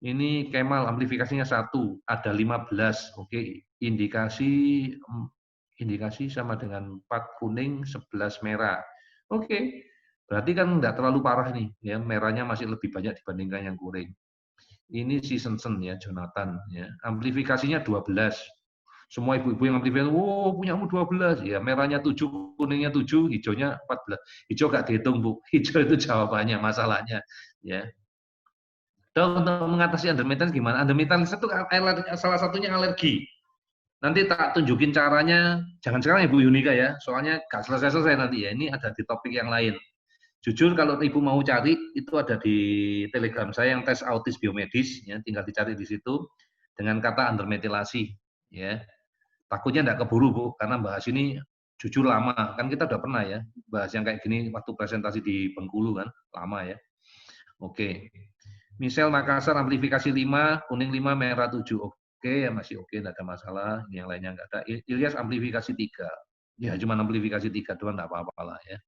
Ini Kemal amplifikasinya 1, ada 15. Oke, indikasi sama dengan 4 kuning, 11 merah. Oke, berarti kan enggak terlalu parah nih, ya. Merahnya masih lebih banyak dibandingkan yang kuning. Ini si Sensen ya, Jonathan ya. Amplifikasinya 12. Semua ibu-ibu yang amplifikasi, "Oh, punyamu 12." Ya, merahnya 7, kuningnya 7, hijaunya 14. Hijau nggak dihitung, Bu. Hijau itu jawabannya, masalahnya ya. Dan untuk mengatasi undermetanus gimana? Undermetanus itu salah satunya alergi. Nanti tak tunjukin caranya, jangan sekarang ya Bu Yunika ya, soalnya nggak selesai-selesai nanti ya. Ini ada di topik yang lain. Jujur kalau Ibu mau cari, itu ada di Telegram saya yang tes autis biomedis, ya, tinggal dicari di situ dengan kata undermetilasi, ya. Takutnya nggak keburu Bu, karena bahas ini jujur lama. Kan kita udah pernah ya bahas yang kayak gini waktu presentasi di Bengkulu kan, lama ya. Oke. Misal Makassar amplifikasi 5, kuning 5, merah 7. Oke, ya masih oke, enggak ada masalah. Yang lainnya enggak ada. Ilyas amplifikasi 3. Ya, cuma amplifikasi 3 doang, enggak apa-apa lah ya.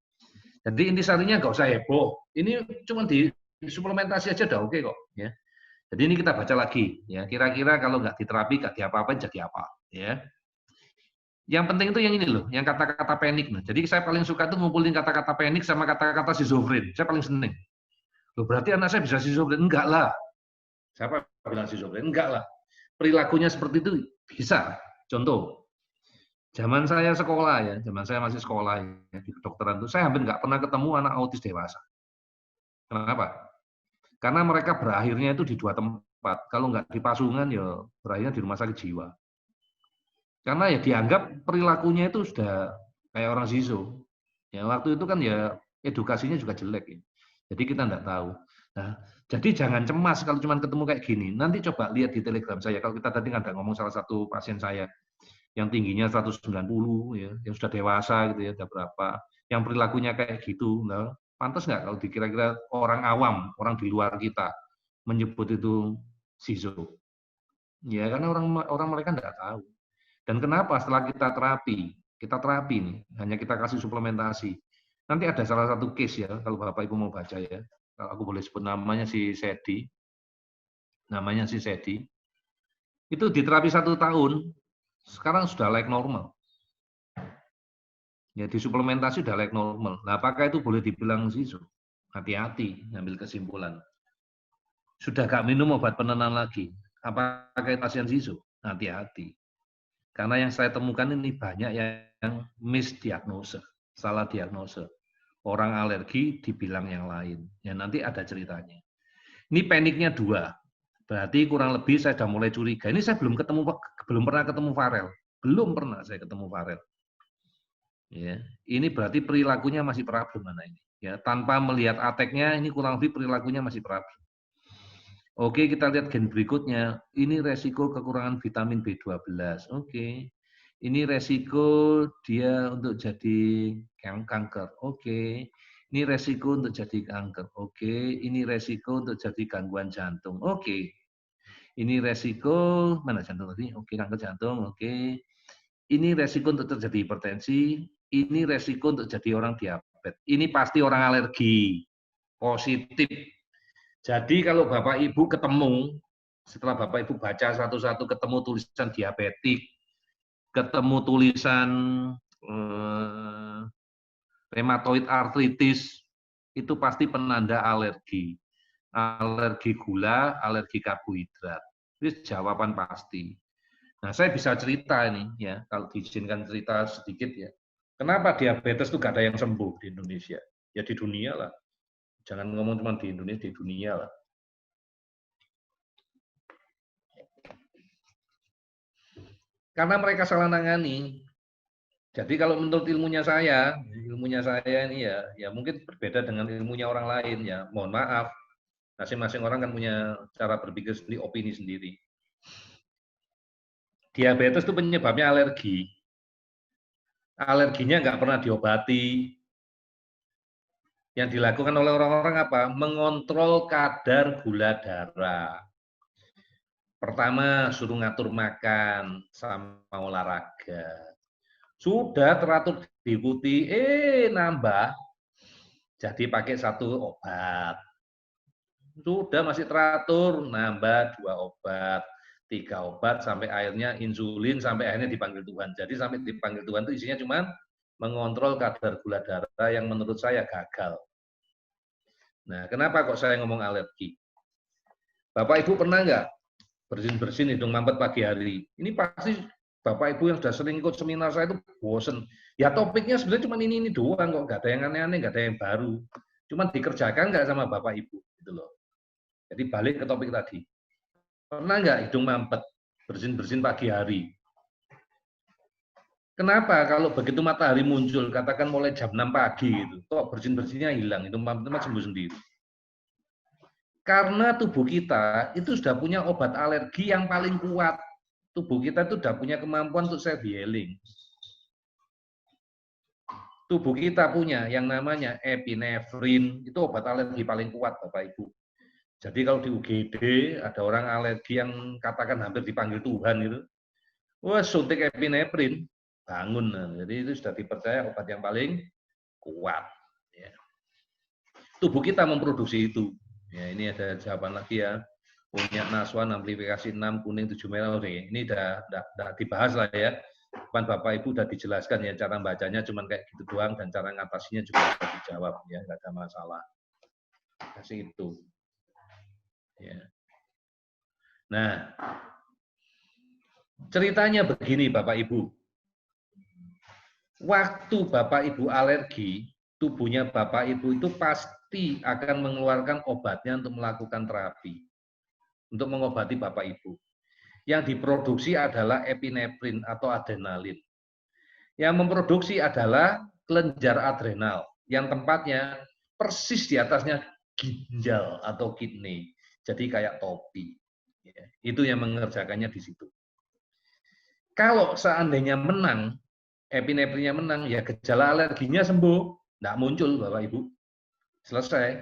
Jadi intisarinya enggak usah heboh. Ini cuma di suplementasi aja udah oke kok ya. Jadi ini kita baca lagi ya. Kira-kira kalau enggak diterapi, enggak diapa-apain jadi apa ya. Yang penting itu yang ini loh, yang kata-kata panik. Nah, jadi saya paling suka tuh ngumpulin kata-kata panik sama kata-kata schizofren. Saya paling seneng. Loh, berarti anak saya bisa schizofren? Enggak lah. Siapa bilang schizofren? Enggak lah. Perilakunya seperti itu bisa. Contoh, zaman saya sekolah ya, zaman saya masih sekolah ya, di kedokteran itu, saya hampir nggak pernah ketemu anak autis dewasa. Kenapa? Karena mereka berakhirnya itu di 2 tempat. Kalau nggak di Pasungan, ya berakhirnya di rumah sakit jiwa. Karena ya dianggap perilakunya itu sudah kayak orang zizo. Ya, waktu itu kan ya edukasinya juga jelek ya. Jadi kita nggak tahu. Nah, jadi jangan cemas kalau cuma ketemu kayak gini. Nanti coba lihat di Telegram saya. Kalau kita tadi ada ngomong salah satu pasien saya yang tingginya 190 ya, yang sudah dewasa gitu ya, ada berapa, yang perilakunya kayak gitu. Nah, pantas nggak kalau dikira-kira orang awam, orang di luar kita menyebut itu sizo? Ya, karena orang orang mereka nggak tahu. Dan kenapa setelah kita terapi nih, hanya kita kasih suplementasi. Nanti ada salah satu case ya, kalau Bapak Ibu mau baca ya, kalau aku boleh sebut namanya si Sedi, itu diterapi 1 tahun, sekarang sudah like normal. Ya, di suplementasi sudah like normal. Nah, apakah itu boleh dibilang zizo? Hati-hati ngambil kesimpulan. Sudah gak minum obat penenang lagi. Apakah pasien zizo? Hati-hati. Karena yang saya temukan ini banyak yang misdiagnose, salah diagnose. Orang alergi dibilang yang lain. Ya nanti ada ceritanya. Ini paniknya 2. Berarti kurang lebih saya sudah mulai curiga. Ini saya belum pernah ketemu Farel. Belum pernah saya ketemu Farel. Ya, ini berarti perilakunya masih problem mana ini. Ya, tanpa melihat ateknya, ini kurang lebih perilakunya masih problem. Oke, kita lihat gen berikutnya. Ini resiko kekurangan vitamin B12. Oke. Ini resiko dia untuk jadi kanker. Oke. Ini resiko untuk jadi kanker. Oke. Ini resiko untuk jadi gangguan jantung. Oke. Ini resiko, mana jantung tadi? Oke, kanker jantung. Oke. Ini resiko untuk terjadi hipertensi. Ini resiko untuk jadi orang diabetes. Ini pasti orang alergi. Positif. Jadi kalau Bapak Ibu ketemu, setelah Bapak Ibu baca satu-satu, ketemu tulisan diabetik, ketemu tulisan rheumatoid arthritis, itu pasti penanda alergi. Alergi gula, alergi karbohidrat. Itu jawaban pasti. Nah, saya bisa cerita ini ya, kalau diizinkan cerita sedikit ya. Kenapa diabetes itu gak ada yang sembuh di Indonesia? Ya di dunia lah. Jangan ngomong cuma di Indonesia, di dunia lah. Karena mereka salah nangani. Jadi kalau menurut ilmunya saya ini ya mungkin berbeda dengan ilmunya orang lain ya. Mohon maaf, masing-masing orang kan punya cara berpikir sendiri, opini sendiri. Diabetes itu penyebabnya alergi. Alerginya nggak pernah diobati. Yang dilakukan oleh orang-orang apa? Mengontrol kadar gula darah. Pertama, suruh ngatur makan sama olahraga. Sudah teratur diikuti, nambah. Jadi pakai 1 obat. Sudah masih teratur, nambah 2 obat, 3 obat, sampai akhirnya insulin, sampai akhirnya dipanggil Tuhan. Jadi sampai dipanggil Tuhan itu isinya cuma mengontrol kadar gula darah yang menurut saya gagal. Nah, kenapa kok saya ngomong alergi? Bapak Ibu pernah nggak bersin-bersin hidung mampet pagi hari? Ini pasti Bapak Ibu yang sudah sering ikut seminar saya itu bosen. Ya topiknya sebenarnya cuma ini doang kok, nggak ada yang aneh-aneh, nggak ada yang baru. Cuma dikerjakan nggak sama Bapak Ibu, gitu loh. Jadi balik ke topik tadi. Pernah nggak hidung mampet, bersin-bersin pagi hari? Kenapa kalau begitu matahari muncul, katakan mulai jam 6 pagi gitu, kok bersin-bersinnya hilang, hidung mampetnya sembuh sendiri? Karena tubuh kita itu sudah punya obat alergi yang paling kuat. Tubuh kita itu sudah punya kemampuan untuk self healing. Tubuh kita punya yang namanya epinefrin, itu obat alergi paling kuat, Bapak Ibu. Jadi kalau di UGD ada orang alergi yang katakan hampir dipanggil Tuhan itu, wah suntik epinefrin, bangun. Jadi itu sudah dipercaya obat yang paling kuat. Ya. Tubuh kita memproduksi itu. Ya, ini ada jawaban lagi ya. Punya Naswan, amplifikasi 6, kuning, 7 merah. Oke, ini udah dibahas lah ya. Depan Bapak Ibu udah dijelaskan ya, cara bacanya cuma kayak gitu doang, dan cara ngatasinya juga sudah dijawab ya, nggak ada masalah. Kasih itu. Ya. Nah, ceritanya begini Bapak Ibu. Waktu Bapak Ibu alergi, tubuhnya Bapak Ibu itu pasti akan mengeluarkan obatnya untuk melakukan terapi. Untuk mengobati Bapak Ibu. Yang diproduksi adalah epinefrin atau adrenalin. Yang memproduksi adalah kelenjar adrenal, yang tempatnya persis di atasnya ginjal atau kidney. Jadi kayak topi. Itu yang mengerjakannya di situ. Kalau seandainya menang, epinefrinnya menang, ya gejala alerginya sembuh. Nggak muncul, Bapak Ibu. Selesai.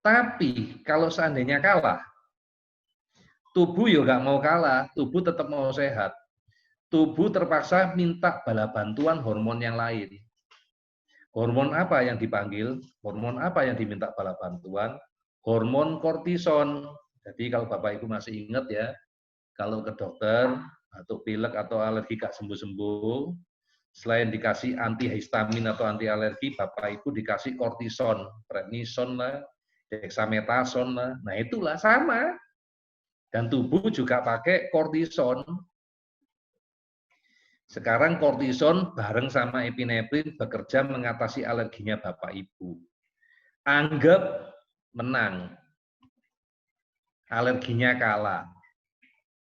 Tapi kalau seandainya kalah, tubuh ya nggak mau kalah, tubuh tetap mau sehat. Tubuh terpaksa minta bala bantuan hormon yang lain. Hormon apa yang dipanggil? Hormon apa yang diminta bala bantuan? Hormon kortison. Jadi kalau Bapak Ibu masih ingat ya, kalau ke dokter atau pilek atau alergi gak sembuh-sembuh, selain dikasih antihistamin atau anti alergi, Bapak Ibu dikasih kortison, prednison lah, dexamethasone lah. Nah itulah sama. Dan tubuh juga pakai kortison. Sekarang kortison bareng sama epinefrin bekerja mengatasi alerginya Bapak Ibu. Anggap menang. Alerginya kalah.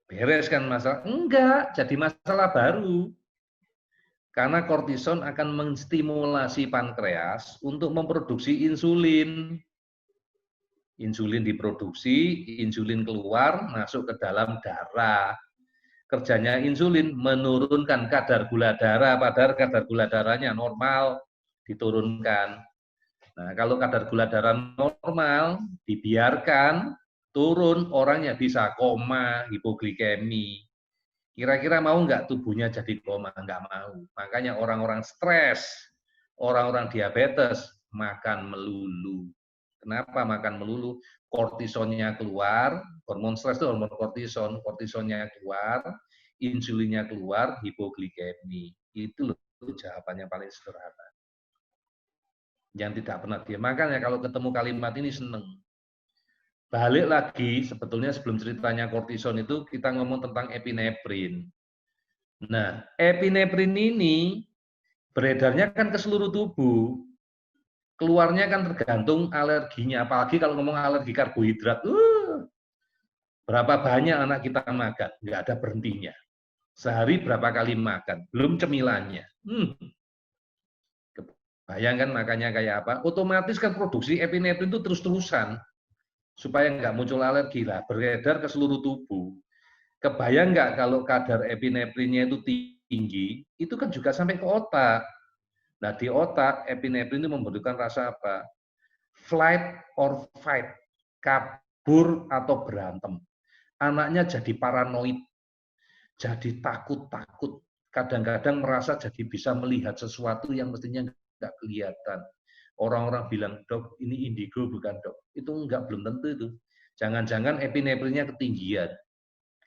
Beres kan masalah? Enggak, jadi masalah baru. Karena kortison akan menstimulasi pankreas untuk memproduksi insulin. Insulin diproduksi, insulin keluar, masuk ke dalam darah. Kerjanya insulin menurunkan kadar gula darah, padahal kadar gula darahnya normal, diturunkan. Nah, kalau kadar gula darah normal, dibiarkan turun, orangnya bisa koma, hipoglikemi. Kira-kira mau nggak tubuhnya jadi koma? Nggak mau. Makanya orang-orang stres, orang-orang diabetes, makan melulu. Kenapa makan melulu? Kortisonnya keluar, hormon stres itu hormon kortison, kortisonnya keluar, insulinnya keluar, hipoglikemi. Itu loh jawabannya paling sederhana. Yang tidak pernah dia. Makanya kalau ketemu kalimat ini seneng. Balik lagi, sebetulnya sebelum ceritanya kortison itu, kita ngomong tentang epinefrin. Nah, epinefrin ini beredarnya kan ke seluruh tubuh. Keluarnya kan tergantung alerginya. Apalagi kalau ngomong alergi karbohidrat. Berapa banyak anak kita makan? Nggak ada berhentinya. Sehari berapa kali makan? Belum cemilannya. Bayangkan makannya kayak apa? Otomatis kan produksi epinefrin itu terus-terusan. Supaya nggak muncul alergi lah, beredar ke seluruh tubuh. Kebayang nggak kalau kadar epinefrinnya itu tinggi, itu kan juga sampai ke otak. Nah di otak, epinefrin itu membutuhkan rasa apa? Flight or fight, kabur atau berantem. Anaknya jadi paranoid, jadi takut-takut. Kadang-kadang merasa jadi bisa melihat sesuatu yang mestinya nggak kelihatan. Orang-orang bilang, dok, ini indigo bukan dok. Itu enggak, belum tentu itu. Jangan-jangan epinefrinnya ketinggian.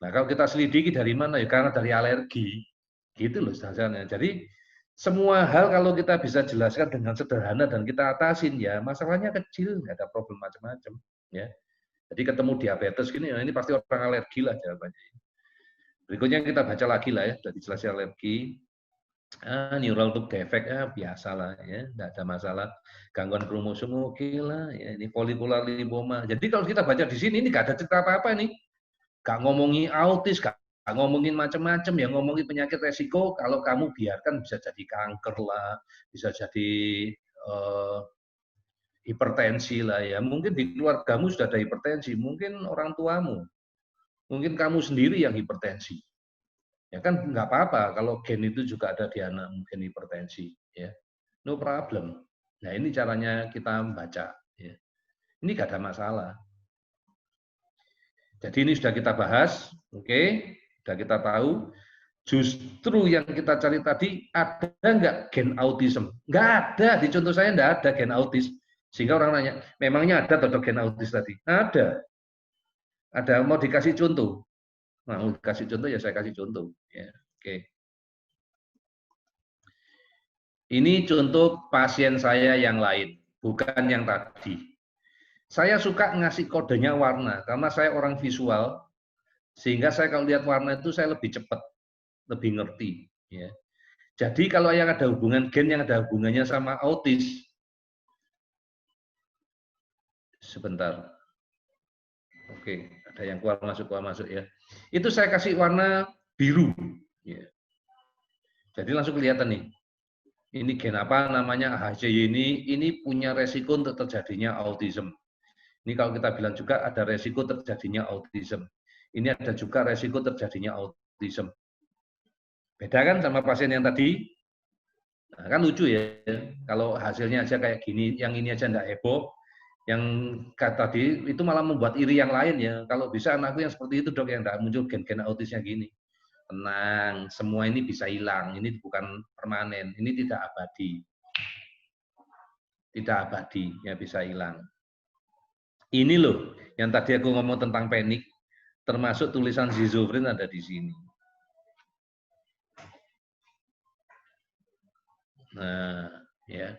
Nah, kalau kita selidiki dari mana? Ya karena dari alergi. Gitu loh dasarnya. Jadi, semua hal kalau kita bisa jelaskan dengan sederhana dan kita atasin, ya masalahnya kecil, nggak ada problem macam-macam. Ya. Jadi ketemu diabetes gini, ini pasti orang alergi lah jawabannya. Berikutnya kita baca lagi lah ya, sudah dijelasin alergi. Neural tube defect, biasalah ya, tidak ada masalah. Gangguan kromosom oke lah, ya, ini folikular lipoma. Jadi kalau kita baca di sini, ini nggak ada cerita apa-apa nih. Nggak ngomongin autis, nggak ngomongin macam-macam, ya ngomongin penyakit resiko, kalau kamu biarkan bisa jadi kanker lah, bisa jadi hipertensi lah ya. Mungkin di keluargamu sudah ada hipertensi, mungkin orang tuamu, mungkin kamu sendiri yang hipertensi. Ya kan nggak apa-apa kalau gen itu juga ada di anak mungkin hipertensi, ya. No problem. Nah, ini caranya kita membaca, ya. Ini nggak ada masalah. Jadi ini sudah kita bahas, oke, sudah kita tahu. Justru yang kita cari tadi, ada nggak gen autism? Nggak ada, di contoh saya nggak ada gen autis. Sehingga orang nanya, memangnya ada atau gen autis tadi? Ada. Ada, mau dikasih contoh? Nah, mau dikasih contoh ya saya kasih contoh. Ya, oke. Ini contoh pasien saya yang lain, bukan yang tadi. Saya suka ngasih kodenya warna, karena saya orang visual, sehingga saya kalau lihat warna itu saya lebih cepat, lebih ngerti. Ya. Jadi kalau yang ada hubungan gen yang ada hubungannya sama autis, sebentar. Oke, ada yang keluar masuk ya. Itu saya kasih warna biru. Ya. Jadi langsung kelihatan nih. Ini gen apa namanya HCY ini punya resiko untuk terjadinya autism. Ini kalau kita bilang juga ada resiko terjadinya autism. Ini ada juga resiko terjadinya autism. Beda kan sama pasien yang tadi? Nah, kan lucu ya. Kalau hasilnya aja kayak gini, yang ini aja enggak heboh, yang kata tadi itu malah membuat iri yang lain ya. Kalau bisa anakku yang seperti itu dok yang enggak muncul gen-gen autisnya gini. Tenang, semua ini bisa hilang. Ini bukan permanen, ini tidak abadi. Tidak abadi, ya bisa hilang. Ini loh, yang tadi aku ngomong tentang panik, termasuk tulisan schizofren ada di sini. Nah, ya.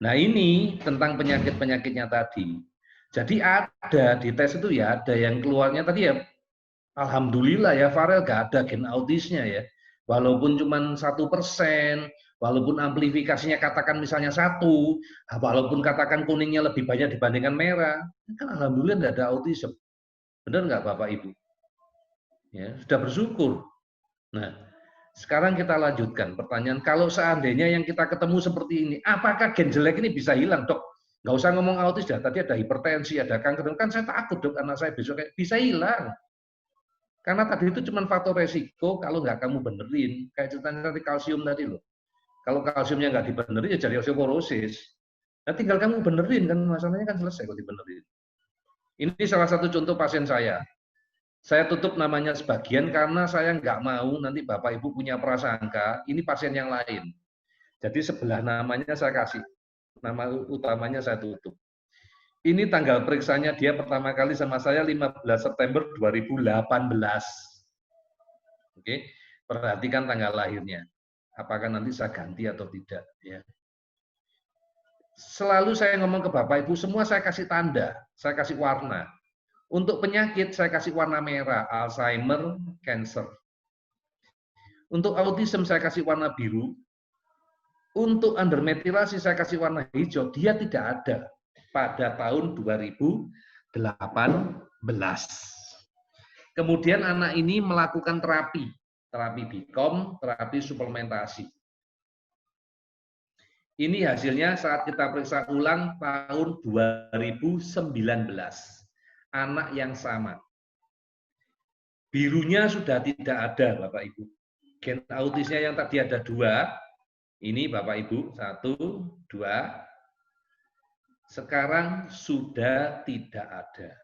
Nah ini tentang penyakit-penyakitnya tadi. Jadi ada di tes itu ya, ada yang keluarnya tadi ya, alhamdulillah ya Farel gak ada gen autisnya ya. Walaupun cuma 1%, walaupun amplifikasinya katakan misalnya 1, walaupun katakan kuningnya lebih banyak dibandingkan merah, kan alhamdulillah tidak ada autism. Benar nggak Bapak Ibu? Ya, sudah bersyukur. Nah, sekarang kita lanjutkan pertanyaan. Kalau seandainya yang kita ketemu seperti ini, apakah gen jelek ini bisa hilang, dok? Nggak usah ngomong autis dah. Tadi ada hipertensi, ada kanker. Kan saya takut dok, anak saya besok kayak bisa hilang. Karena tadi itu cuma faktor resiko kalau nggak kamu benerin. Kayak ceritanya tadi kalsium tadi loh. Kalau kalsiumnya nggak dibenerin ya jadi osteoporosis. Nah tinggal kamu benerin kan masalahnya kan selesai kalau dibenerin. Ini salah satu contoh pasien saya. Saya tutup namanya sebagian karena saya nggak mau nanti Bapak Ibu punya prasangka, ini pasien yang lain. Jadi sebelah namanya saya kasih, nama utamanya saya tutup. Ini tanggal periksanya dia pertama kali sama saya 15 September 2018. Oke, perhatikan tanggal lahirnya. Apakah nanti saya ganti atau tidak? Ya. Selalu saya ngomong ke Bapak Ibu, semua saya kasih tanda, saya kasih warna. Untuk penyakit saya kasih warna merah, Alzheimer, cancer. Untuk autism saya kasih warna biru. Untuk undermetilasi saya kasih warna hijau. Dia tidak ada pada tahun 2018. Kemudian anak ini melakukan terapi BICOM, terapi suplementasi. Ini hasilnya saat kita periksa ulang tahun 2019. Anak yang sama. Birunya sudah tidak ada, Bapak Ibu. Gen autisnya yang tadi ada 2, ini Bapak Ibu, 1, 2. Sekarang sudah tidak ada.